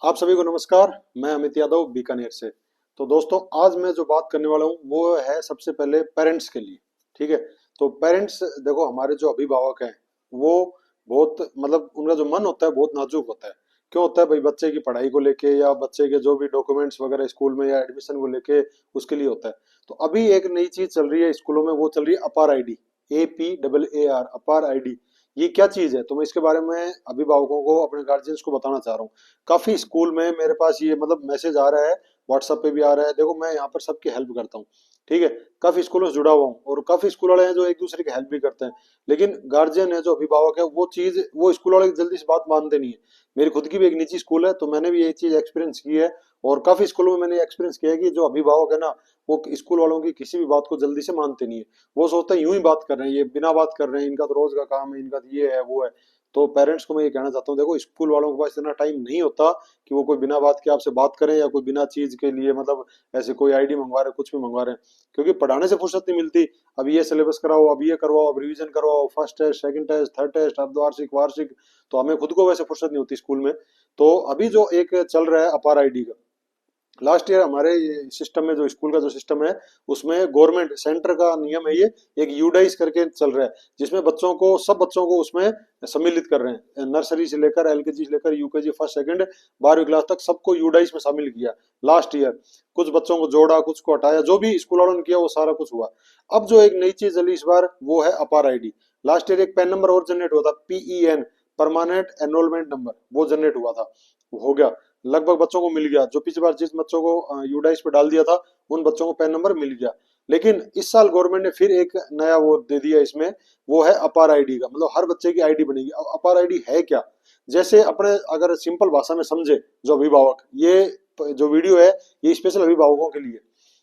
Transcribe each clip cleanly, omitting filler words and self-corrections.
आप सभी को नमस्कार। मैं अमित यादव बीकानेर से। तो दोस्तों, आज मैं जो बात करने वाला हूँ वो है सबसे पहले पेरेंट्स के लिए। ठीक है। तो पेरेंट्स, देखो, हमारे जो अभिभावक हैं वो बहुत मतलब उनका जो मन होता है बहुत नाजुक होता है। क्यों होता है भाई? बच्चे की पढ़ाई को लेके या बच्चे के जो भी डॉक्यूमेंट्स वगैरह स्कूल में या एडमिशन को लेके उसके लिए होता है। तो अभी एक नई चीज चल रही है स्कूलों में, वो चल रही है अपार आईडी। APAAR, अपार आईडी। ये क्या चीज है? तो मैं इसके बारे में अभिभावकों को, अपने गार्जियंस को बताना चाह रहा हूँ। काफी स्कूल में मेरे पास ये मतलब मैसेज आ रहा है, व्हाट्सएप पे भी आ रहा है। देखो, मैं यहाँ पर सबकी हेल्प करता हूँ। ठीक है। काफी स्कूलों से जुड़ा हुआ हूँ और काफी स्कूल वाले हैं जो एक दूसरे की हेल्प भी करते हैं। लेकिन गार्जियन है, जो अभिभावक है, वो चीज वो स्कूल वाले जल्दी से बात मानते नहीं है। मेरी खुद की भी एक निजी स्कूल है, तो मैंने भी ये चीज एक्सपीरियंस की है। और काफी स्कूलों में मैंने एक्सपीरियंस किया है कि जो अभिभावक है ना, वो स्कूल वालों की किसी भी बात को जल्दी से मानते नहीं है। वो सोचते हैं यूं ही बात कर रहे हैं, ये बिना बात कर रहे हैं, इनका तो रोज का काम है, इनका तो ये है वो है। तो पेरेंट्स को मैं ये कहना चाहता हूँ, देखो, स्कूल वालों के पास इतना टाइम नहीं होता कि वो कोई बिना बात के आपसे बात करें, या कोई बिना चीज के लिए मतलब ऐसे कोई आईडी मंगवा रहे, कुछ भी मंगवा रहे हैं। क्योंकि पढ़ाने से फुर्सत नहीं मिलती। अब ये सिलेबस कराओ, अब ये करवाओ, अब रिवीजन करवाओ, first test, second test, third test, अर्धवार्षिक, वार्षिक। तो हमें खुद को वैसे फुर्सत नहीं होती स्कूल में। तो अभी जो एक चल रहा है अपार आईडी का, लास्ट ईयर हमारे सिस्टम में, जो स्कूल का जो सिस्टम है, उसमें गवर्नमेंट सेंटर का नियम है ये। एक यूडाइस करके चल रहा है, जिसमें बच्चों को, सब बच्चों को उसमें सम्मिलित कर रहे हैं। नर्सरी से लेकर एलकेजी से लेकर यूकेजी, फर्स्ट सेकंड 12वीं क्लास तक सबको यूडाइस में शामिल किया लास्ट ईयर। कुछ बच्चों को जोड़ा, कुछ को हटाया, जो भी स्कूल वालों ने किया वो सारा कुछ हुआ। अब जो एक नई चीज चली इस बार, वो है अपार आईडी। लास्ट ईयर एक पैन नंबर और जनरेट हुआ था, PEN, परमानेंट एनरोलमेंट नंबर, वो जनरेट हुआ था। वो हो गया, लगभग बच्चों को मिल गया। जो पिछली बार जिस बच्चों को यूडाइस पे डाल दिया था, उन बच्चों को पैन नंबर मिल गया। लेकिन इस साल गवर्नमेंट ने फिर एक नया वो दे दिया इसमें, वो है अपार आईडी का। मतलब हर बच्चे की आईडी बनेगी। अब अपार आईडी है क्या? जैसे अपने अगर सिंपल भाषा में समझे जो अभिभावक, ये जो वीडियो है ये स्पेशल अभिभावकों के लिए।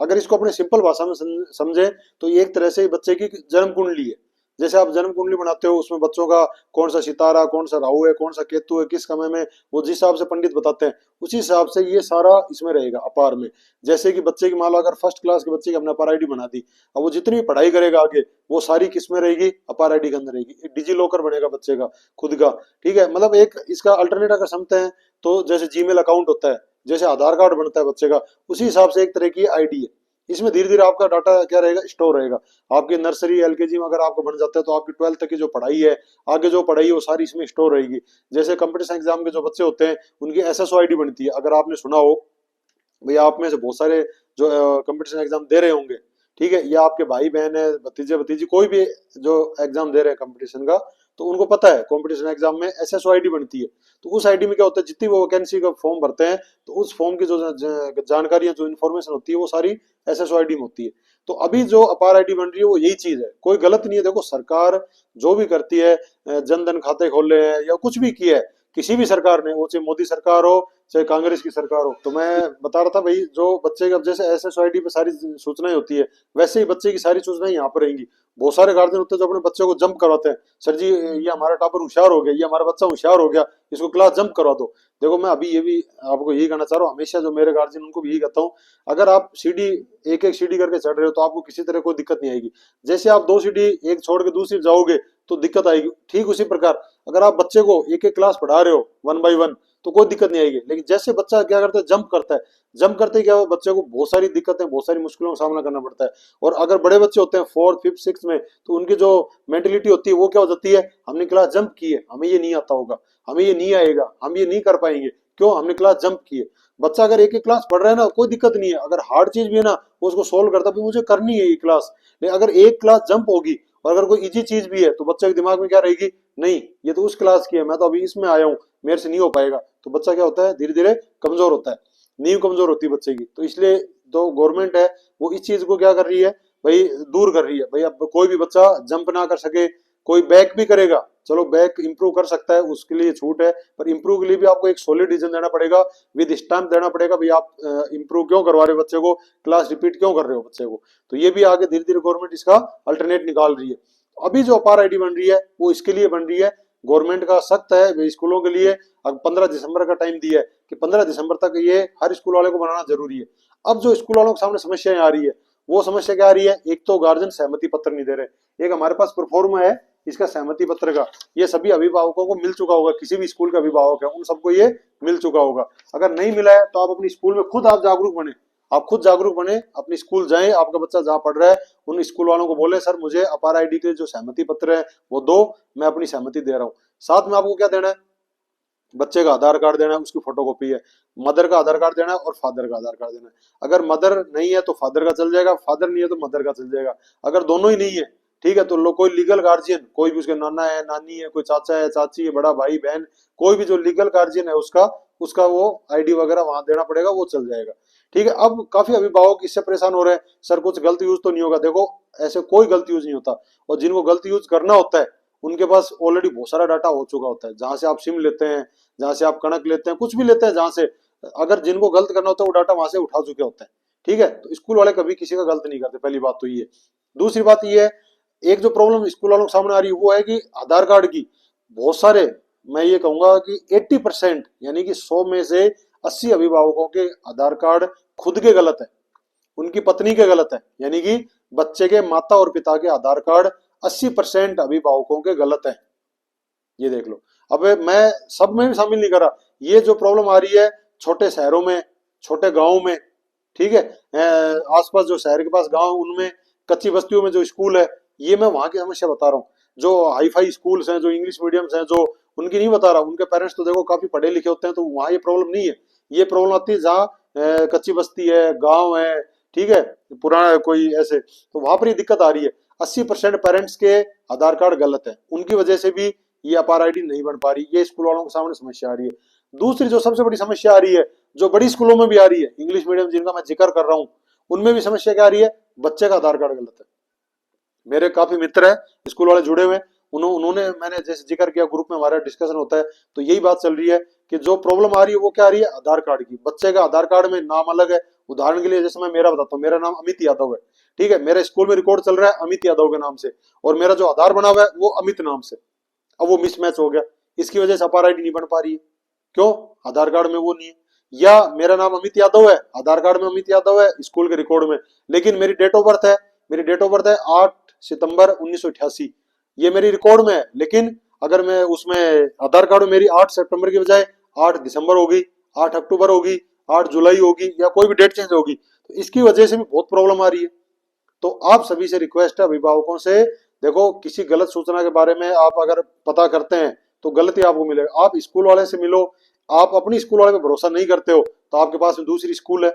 अगर इसको अपने सिंपल भाषा में समझे, तो ये एक तरह से बच्चे की जन्म कुंडली है। जैसे आप जन्म कुंडली बनाते हो, उसमें बच्चों का कौन सा सितारा, कौन सा राहु है, कौन सा केतु है, किस समय में, वो जिस हिसाब से पंडित बताते हैं, उसी हिसाब से ये सारा इसमें रहेगा अपार में। जैसे कि बच्चे की, मान लो अगर फर्स्ट क्लास के बच्चे की हमने अपार आईडी बना दी, अब वो जितनी भी पढ़ाई करेगा आगे, वो सारी किस में रहेगी? अपार आईडी के अंदर रहेगी। एक डिजी लॉकर बनेगा बच्चे का खुद का। ठीक है। मतलब एक इसका अल्टरनेट अगर समझते हैं, तो जैसे जीमेल अकाउंट होता है, जैसे आधार कार्ड बनता है बच्चे का, उसी हिसाब से एक तरह की आईडी है। इसमें धीरे धीरे आपका डाटा क्या रहेगा? स्टोर रहेगा। आपकी नर्सरी एलकेजी में अगर आपको बन जाता है, तो आपकी 12th तक की जो पढ़ाई है, आगे जो पढ़ाई है, वो सारी इसमें स्टोर रहेगी। जैसे कंपटीशन एग्जाम के जो बच्चे होते हैं, उनकी SSO आईडी बनती है। अगर आपने सुना हो, भैया आप में से बहुत सारे जो कंपटीशन एग्जाम दे रहे होंगे, ठीक है, या आपके भाई बहन है, भतीजे भतीजी, कोई भी जो एग्जाम दे रहे हैं कंपटीशन का, तो उनको पता है कंपटीशन एग्जाम में SSO आईडी बनती है। तो उस आईडी में क्या होता है? जितनी वो वैकेंसी का फॉर्म भरते हैं, तो उस फॉर्म की जो जानकारी, जो इन्फॉर्मेशन होती है, वो सारी SSO आईडी में होती है। तो अभी जो अपार आईडी बन रही है, वो यही चीज है। कोई गलत नहीं है। देखो, सरकार जो भी करती है, जन धन खाते खोल रहे हैं या कुछ भी किया है, किसी भी सरकार ने, वो चाहे मोदी सरकार हो, चाहे कांग्रेस की सरकार हो। तो मैं बता रहा था भाई, जो बच्चे का जैसे SSO आईडी पे सारी सूचनाएं होती है, वैसे ही बच्चे की सारी सूचनाएं यहाँ पर रहेंगी। बहुत सारे गार्जियन होते हैं जो अपने बच्चे को जंप करवाते हैं। सर जी, ये हमारा टॉपर होशियार हो गया, ये हमारा बच्चा होशियार हो गया, इसको क्लास जंप करवा दो। देखो, मैं अभी ये भी आपको यही कहना चाह रहा हूँ, हमेशा जो मेरे गार्जियन, उनको भी यही कहता हूँ, अगर आप सीढ़ी एक एक सीढ़ी करके चढ़ रहे हो, तो आपको किसी तरह कोई दिक्कत नहीं आएगी। जैसे आप 2 सीढ़ी एक छोड़ के दूसरी जाओगे, तो दिक्कत आएगी। ठीक उसी प्रकार अगर आप बच्चे को एक एक क्लास पढ़ा रहे हो 1 by 1, तो कोई दिक्कत नहीं आएगी। लेकिन जैसे बच्चा क्या करता है? जंप करता है। जंप करते ही क्या हो, बच्चे को बहुत सारी दिक्कतें, बहुत सारी मुश्किलों का सामना करना पड़ता है। और अगर बड़े बच्चे होते हैं 4th 5th 6th में, तो उनकी जो मेंटेलिटी होती है, वो क्या हो जाती है? हमने क्लास जंप की है, हमें ये नहीं आता होगा, हमें ये नहीं आएगा, हम ये नहीं कर पाएंगे। क्यों? हमने क्लास जंप की है। बच्चा अगर एक एक क्लास पढ़ रहा है ना, कोई दिक्कत नहीं है। अगर हार्ड चीज भी है ना, वो उसको सोल्व करता है, मुझे करनी है ये क्लास। लेकिन अगर एक क्लास जंप होगी, और अगर कोई इजी चीज भी है, तो बच्चे के दिमाग में क्या रहेगी? नहीं, ये तो उस क्लास की है, मैं तो अभी इसमें आया हूँ, मेरे से नहीं हो पाएगा। तो बच्चा क्या होता है? धीरे धीरे कमजोर होता है, नींव कमजोर होती है बच्चे की। तो इसलिए जो गवर्नमेंट है, वो इस चीज को क्या कर रही है भाई? दूर कर रही है भाई। अब कोई भी बच्चा जंप ना कर सके। कोई बैक भी करेगा, चलो बैक इंप्रूव कर सकता है, उसके लिए छूट है। पर इंप्रूव के लिए भी आपको एक सॉलिड रीजन देना पड़ेगा, विद स्टैम्प देना पड़ेगा भाई, आप इंप्रूव क्यों करवा रहे हो बच्चे को, क्लास रिपीट क्यों कर रहे हो बच्चे को। तो ये भी आगे धीरे धीरे गवर्नमेंट इसका अल्टरनेट निकाल रही है। अभी जो अपार आईडी बन रही है, वो इसके लिए बन रही है। गवर्नमेंट का सख्त है भाई, स्कूलों के लिए अब 15 दिसंबर का टाइम दिया है कि 15 दिसंबर तक ये हर स्कूल वाले को बनाना जरूरी है। अब जो स्कूल वालों के सामने समस्याएं आ रही है, वो समस्या क्या आ रही है? एक तो गार्जियन सहमति पत्र नहीं दे रहे। एक हमारे पास प्रोफोर्मा है, इसका सहमति पत्र का, ये सभी अभिभावकों को मिल चुका होगा। किसी भी स्कूल का अभिभावक है उन सबको ये मिल चुका होगा। अगर नहीं मिला है तो आप अपनी स्कूल में खुद आप जागरूक बने, आप खुद जागरूक बने, अपनी स्कूल जाएं, आपका बच्चा जहां पढ़ रहा है उन स्कूल वालों को बोले सर मुझे अपार आईडी के जो सहमति पत्र है वो दो, मैं अपनी सहमति दे रहा हूँ। साथ में आपको क्या देना है, बच्चे का आधार कार्ड देना है, उसकी फोटोकॉपी है, मदर का आधार कार्ड देना है और फादर का आधार कार्ड देना है। अगर मदर नहीं है तो फादर का चल जाएगा, फादर नहीं है तो मदर का चल जाएगा। अगर दोनों ही नहीं है, ठीक है, तो कोई लीगल गार्जियन, कोई भी उसके नाना है, नानी है, कोई चाचा है, चाची है, बड़ा भाई बहन, कोई भी जो लीगल गार्जियन है उसका वो आईडी वगैरह वहां देना पड़ेगा, वो चल जाएगा। ठीक है। अब काफी अभिभावक इससे परेशान हो रहे हैं, सर कुछ गलत यूज तो नहीं होगा। देखो ऐसे कोई गलत यूज नहीं होता, और जिनको गलत यूज करना होता है उनके पास ऑलरेडी बहुत सारा डाटा हो चुका होता है। जहां से आप सिम लेते हैं, जहां से आप कणक लेते हैं, कुछ भी लेते हैं, जहां से अगर जिनको गलत करना होता है वो डाटा वहां से उठा चुके होते हैं। ठीक है, तो स्कूल वाले कभी किसी का गलत नहीं करते, पहली बात तो ये। दूसरी बात ये है, एक जो प्रॉब्लम स्कूल वालों के सामने आ रही है वो है कि आधार कार्ड की बहुत सारे, मैं ये कहूंगा कि 80% यानी कि 100 में से 80 अभिभावकों के आधार कार्ड खुद के गलत है, उनकी पत्नी के गलत है। यानी कि बच्चे के माता और पिता के आधार कार्ड 80% अभिभावकों के गलत है, ये देख लो। अब मैं सब में भी शामिल नहीं कर रहा, ये जो प्रॉब्लम आ रही है छोटे शहरों में, छोटे गांवों में, ठीक है, आसपास जो शहर के पास गांव, उनमें कच्ची बस्तियों में जो स्कूल है, ये मैं वहां की समस्या बता रहा हूँ। जो हाई फाई स्कूल्स हैं, जो इंग्लिश मीडियम्स हैं, जो उनकी नहीं बता रहा, उनके पेरेंट्स तो देखो काफी पढ़े लिखे होते हैं, तो वहां ये प्रॉब्लम नहीं है। ये प्रॉब्लम आती है जहाँ कच्ची बस्ती है, गाँव है, ठीक है, पुराना कोई ऐसे, तो वहां पर ये दिक्कत आ रही है। 80% पेरेंट्स के आधार कार्ड गलत है, उनकी वजह से भी ये अपार आईडी नहीं बन पा रही, ये स्कूल वालों के सामने समस्या आ रही है। दूसरी जो सबसे बड़ी समस्या आ रही है, जो बड़ी स्कूलों में भी आ रही है, इंग्लिश मीडियम जिनका मैं जिक्र कर रहा हूँ, उनमें भी समस्या क्या आ रही है, बच्चे का आधार कार्ड गलत है। मेरे काफी मित्र हैं स्कूल वाले जुड़े हुए, उन्होंने, मैंने जैसे जिक्र किया, ग्रुप में हमारा डिस्कशन होता है, तो यही बात चल रही है कि जो प्रॉब्लम आ रही है वो क्या आ रही है, आधार कार्ड की। बच्चे का आधार कार्ड में नाम अलग है। उदाहरण के लिए जैसे मैं मेरा बताता हूँ, मेरा नाम अमित यादव है, ठीक है, मेरे स्कूल में रिकॉर्ड चल रहा है अमित यादव के नाम से, और मेरा जो आधार बना हुआ है वो अमित नाम से। अब वो मिसमैच हो गया, इसकी वजह से अपार आईडी नहीं बन पा रही है। क्यों? आधार कार्ड में वो नहीं है। या मेरा नाम अमित यादव है, आधार कार्ड में अमित यादव है, स्कूल के रिकॉर्ड में, लेकिन मेरी डेट ऑफ बर्थ है, मेरी डेट ऑफ बर्थ है 8 सितंबर 1988, ये मेरी रिकॉर्ड में है। लेकिन अगर मैं उसमें आधार कार्ड में मेरी 8 सितंबर की बजाय 8 दिसंबर होगी, 8 अक्टूबर होगी, 8 जुलाई होगी, या कोई भी डेट चेंज होगी, तो इसकी वजह से भी बहुत प्रॉब्लम आ रही है। तो आप सभी से रिक्वेस्ट है, अभिभावकों से, देखो किसी गलत सूचना के बारे में आप अगर पता करते हैं तो गलती आपको मिलेगा। आप स्कूल वाले से मिलो, आप अपनी स्कूल वाले पे भरोसा नहीं करते हो तो आपके पास में दूसरी स्कूल है,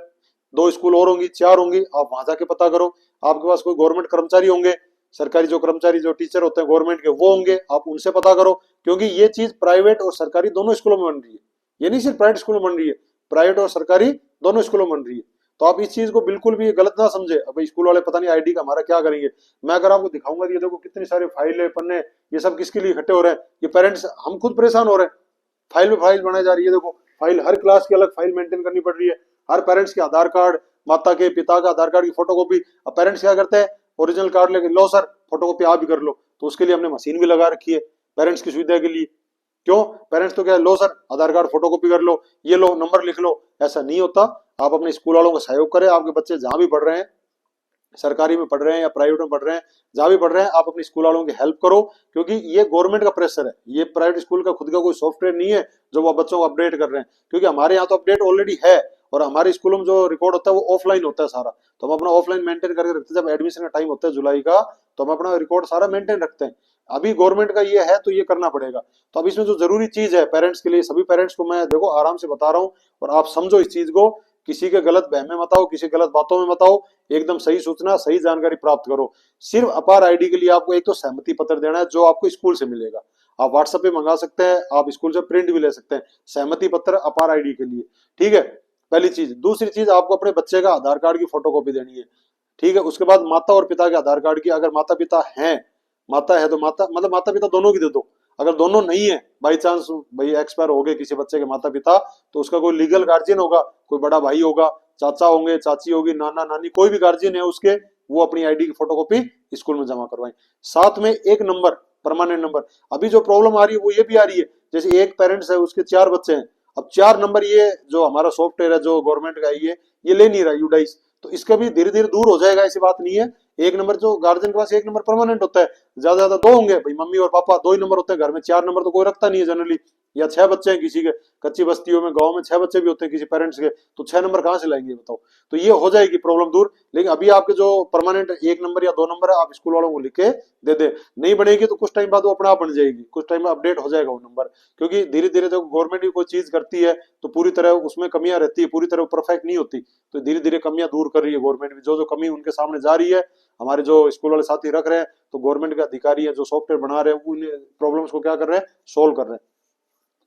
2 स्कूल और होंगी, 4 होंगी, आप वहां जाके पता करो। आपके पास कोई गवर्नमेंट कर्मचारी होंगे, सरकारी जो कर्मचारी, जो टीचर होते हैं गवर्नमेंट के, वो होंगे, आप उनसे पता करो। क्योंकि ये चीज प्राइवेट और सरकारी दोनों स्कूलों में बन रही है, ये नहीं सिर्फ प्राइवेट स्कूल में बन रही है, प्राइवेट और सरकारी दोनों स्कूलों में बन रही है। तो आप इस चीज को बिल्कुल भी गलत ना समझे। अब स्कूल वाले पता नहीं आईडी का हमारा क्या करेंगे। मैं अगर आपको दिखाऊंगा, ये देखो कितनी सारी फाइलें, पन्ने, ये सब किसके लिए इकट्ठे हो रहे हैं, ये पेरेंट्स, हम खुद परेशान हो रहे हैं। फाइल में फाइल बनाई जा रही है, देखो फाइल, हर क्लास की अलग फाइल मेंटेन करनी पड़ रही है, हर पेरेंट्स के आधार कार्ड, माता के पिता का आधार कार्ड की फोटोकॉपी। अब पेरेंट्स क्या करते हैं, ओरिजिनल कार्ड लेके, लो सर फोटोकॉपी आप भी कर लो, तो उसके लिए हमने मशीन भी लगा रखी है पेरेंट्स की सुविधा के लिए। क्यों? पेरेंट्स तो क्या है, लो सर आधार कार्ड फोटोकॉपी कर लो, ये लो नंबर लिख लो, ऐसा नहीं होता। आप अपने स्कूल वालों का सहयोग करें। आपके बच्चे जहां भी पढ़ रहे हैं, सरकारी में पढ़ रहे हैं या प्राइवेट में पढ़ रहे हैं, जहां भी पढ़ रहे हैं, आप अपनी स्कूल वालों की हेल्प करो, क्योंकि ये गवर्नमेंट का प्रेशर है, ये प्राइवेट स्कूल का खुद का कोई सॉफ्टवेयर नहीं है जो वो बच्चों को अपडेट कर रहे हैं। क्योंकि हमारे यहाँ तो अपडेट ऑलरेडी है, और हमारे स्कूलों में जो रिकॉर्ड होता है वो ऑफलाइन होता है सारा, तो हम अपना ऑफलाइन मेंटेन करके रखते हैं। जब एडमिशन का टाइम होता है जुलाई का, तो हम अपना रिकॉर्ड सारा मेंटेन रखते हैं। अभी गवर्नमेंट का ये है तो ये करना पड़ेगा। तो अब इसमें जो जरूरी चीज है पेरेंट्स के लिए, सभी पेरेंट्स को मैं देखो आराम से बता रहा हूँ, और आप समझो इस चीज को, किसी के गलत बहम में मत आओ, किसी गलत बातों में मत आओ, एकदम सही सूचना, सही जानकारी प्राप्त करो। सिर्फ अपार आईडी के लिए आपको एक तो सहमति पत्र देना है, जो आपको स्कूल से मिलेगा, आप व्हाट्सएप पे मंगा सकते हैं, आप स्कूल से प्रिंट भी ले सकते हैं, सहमति पत्र अपार आईडी के लिए, ठीक है, पहली चीज। दूसरी चीज, आपको अपने बच्चे का आधार कार्ड की फोटोकॉपी देनी है, ठीक है। उसके बाद माता और पिता के आधार कार्ड की, अगर माता पिता हैं, माता है तो माता, मतलब माता पिता दोनों की दे दो। अगर दोनों नहीं है, बाई चांस भाई एक्सपायर हो गए किसी बच्चे के माता पिता, तो उसका कोई लीगल गार्जियन होगा, कोई बड़ा भाई होगा, चाचा होंगे, चाची होगी, नाना नानी, कोई भी गार्जियन है उसके, वो अपनी आईडी की फोटोकॉपी स्कूल में जमा करवाएं। साथ में एक नंबर, परमानेंट नंबर। अभी जो प्रॉब्लम आ रही है वो ये भी आ रही है, जैसे एक पेरेंट्स है, उसके 4 बच्चे हैं, अब 4 नंबर, ये जो हमारा सॉफ्टवेयर है जो गवर्नमेंट का है, ये ले नहीं रहा यूडाइस, तो इसका भी धीरे धीरे दूर हो जाएगा, ऐसी बात नहीं है। एक नंबर जो गार्जियन के पास एक नंबर परमानेंट होता है, ज्यादा ज्यादा दो होंगे भाई, मम्मी और पापा दो ही नंबर होते हैं घर में, चार नंबर तो कोई रखता नहीं है जनरली। या छह बच्चे हैं किसी के, कच्ची बस्तियों में गांव में छह बच्चे भी होते हैं किसी पेरेंट्स के, तो छह नंबर कहाँ से लाएंगे बताओ। तो ये हो जाएगी प्रॉब्लम दूर। लेकिन अभी आपके जो परमानेंट एक नंबर या दो नंबर है, आप स्कूल वालों को लिख के दे दे। नहीं बनेगी तो कुछ टाइम बाद वो अपने आप बन जाएगी, कुछ टाइम में अपडेट हो जाएगा वो नंबर। क्योंकि धीरे धीरे जब गवर्नमेंट भी कोई चीज करती है तो पूरी तरह उसमें कमियां रहती है, पूरी तरह परफेक्ट नहीं होती। तो धीरे धीरे कमियां दूर कर रही है गवर्नमेंट भी, जो जो कमी उनके सामने जा रही है हमारे जो स्कूल वाले साथी रख रहे हैं, तो गवर्नमेंट के अधिकारी है जो सॉफ्टवेयर बना रहे हैं, उन प्रॉब्लम्स को क्या कर रहे हैं, सोल्व कर रहे हैं।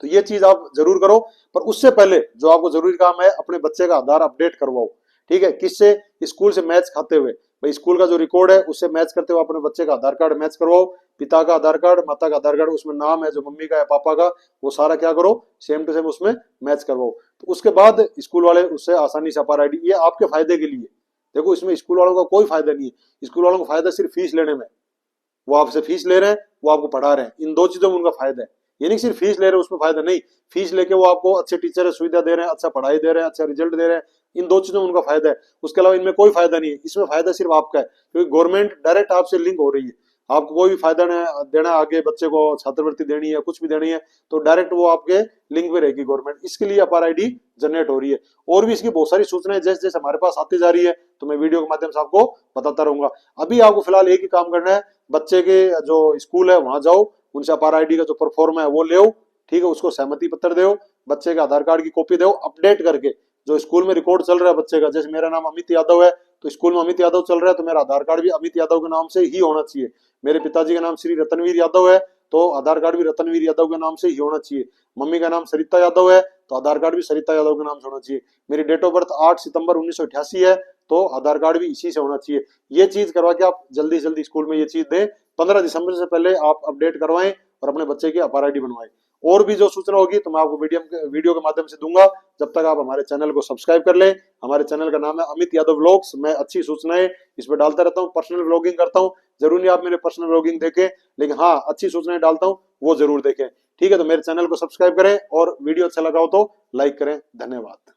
तो ये चीज आप जरूर करो। पर उससे पहले जो आपको जरूरी काम है, अपने बच्चे का आधार अपडेट करवाओ। ठीक है, किससे, स्कूल से मैच खाते हुए, भाई स्कूल का जो रिकॉर्ड है उससे मैच करते हुए अपने बच्चे का आधार कार्ड मैच करवाओ। पिता का आधार कार्ड, माता का आधार कार्ड, उसमें नाम है जो मम्मी का है पापा का, वो सारा क्या करो, सेम टू सेम उसमें मैच करवाओ। तो उसके बाद स्कूल वाले उससे आसानी से अपार आईडी, ये आपके फायदे के लिए। देखो इसमें स्कूल वालों का कोई फायदा नहीं है, स्कूल वालों को फायदा सिर्फ फीस लेने में। वो आपसे फीस ले रहे हैं, वो आपको पढ़ा रहे हैं, इन दो चीजों में उनका फायदा है। ये नहीं सिर्फ फीस ले रहे हैं उसमें फायदा नहीं, फीस लेके वो आपको अच्छे टीचर सुविधा दे रहे हैं, अच्छा पढ़ाई दे रहे हैं, अच्छा रिजल्ट दे रहे हैं, इन दो चीजों में उनका फायदा है। उसके अलावा इनमें कोई फायदा नहीं है, इसमें फायदा सिर्फ आपका है, क्योंकि गवर्नमेंट डायरेक्ट आपसे लिंक हो रही है। आपको कोई भी फायदा देना, आगे बच्चे को छात्रवृत्ति देनी है, कुछ भी देनी है, तो डायरेक्ट वो आपके लिंक में रहेगी गवर्नमेंट। इसके लिए अपार आईडी जनरेट हो रही है। और भी इसकी बहुत सारी सूचनाएं जैसे जैसे हमारे पास आती जा रही है, तो मैं वीडियो के माध्यम से आपको बताता रहूंगा। अभी आपको फिलहाल एक ही काम करना है, बच्चे के जो स्कूल है वहां जाओ, उनसे अपार आईडी का जो परफॉर्म है वो ले, ठीक है, उसको सहमति पत्र दो, बच्चे के आधार कार्ड की कॉपी दो अपडेट करके। जो स्कूल में रिकॉर्ड चल रहा है बच्चे का, जैसे मेरा नाम अमित यादव है, तो स्कूल में अमित यादव चल रहा है, तो मेरा आधार कार्ड भी अमित यादव के नाम से ही होना चाहिए। मेरे पिताजी का नाम श्री रतनवीर यादव है, तो आधार कार्ड भी रतनवीर यादव के नाम से ही होना चाहिए। मम्मी का नाम सरिता यादव है, तो आधार कार्ड भी सरिता यादव के नाम से होना चाहिए। मेरी डेट ऑफ बर्थ 8 सितंबर 1988 है, तो आधार कार्ड भी इसी से होना चाहिए। ये चीज करवा के आप जल्दी जल्दी स्कूल में ये चीज दें। 15 दिसंबर से पहले आप अपडेट करवाएं और अपने बच्चे की अपार आईडी बनवाएं। और भी जो सूचना होगी तो मैं आपको वीडियो के माध्यम से दूंगा। जब तक आप हमारे चैनल को सब्सक्राइब कर लें। हमारे चैनल का नाम है अमित यादव व्लॉग्स। मैं अच्छी सूचनाएं इसमें डालता रहता हूँ, पर्सनल व्लॉगिंग करता हूँ। जरूर नहीं आप मेरे पर्सनल व्लॉगिंग देखें, लेकिन हाँ अच्छी सूचनाएं डालता हूँ वो जरूर देखें। ठीक है, तो मेरे चैनल को सब्सक्राइब करें और वीडियो अच्छा लगा हो तो लाइक करें। धन्यवाद।